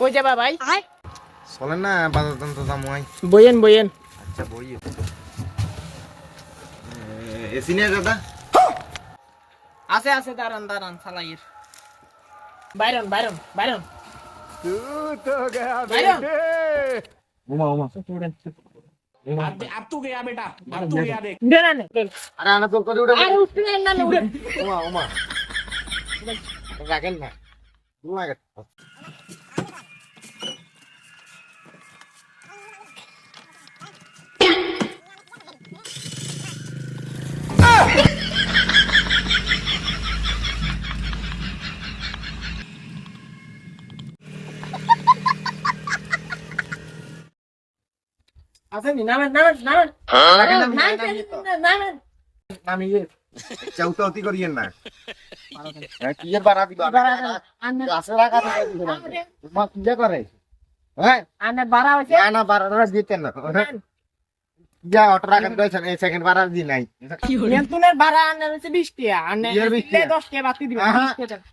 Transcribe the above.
কই যাবা ভাই? চলেন না বাজার দাম তো দাম হয়। বইয়েন বইয়েন। আচ্ছা বই এসি নিয়ে দাদা আছে আছে, দাঁড়ান দাঁড়ান সালাইয়ের। বাইরন বাইরন বাইরন বাইরন। উমা উমা अब तू गया बेटा, अब तू गया देख। দেন না দেন। আরে আনা তো করে উঠে আর উঠলেন না উঠেন। উমা উমা রাখেন না উমা গেছে আসেন নামেন নামেন নামেন রাখেন না নামেন। নামিয়ে চাউতাউতি করিয়েন না কি এর বাড়া দিবা গাছে রাখা থাকে দিবেন উমা কি যে করে হ্যাঁ আনে বাড়া হইছে। না না বাড়া দিতেন না যা অটো রাখেন কইছেন এই সেকেন্ড বাড়া দি নাই নিয়ন্ত্রণের বাড়া আনে হইছে 20 টাকা, আনে ইয়ের 20 দিলে টাকা। 10 টাকা বাতি দিবেন। আহা। 20 টাকা।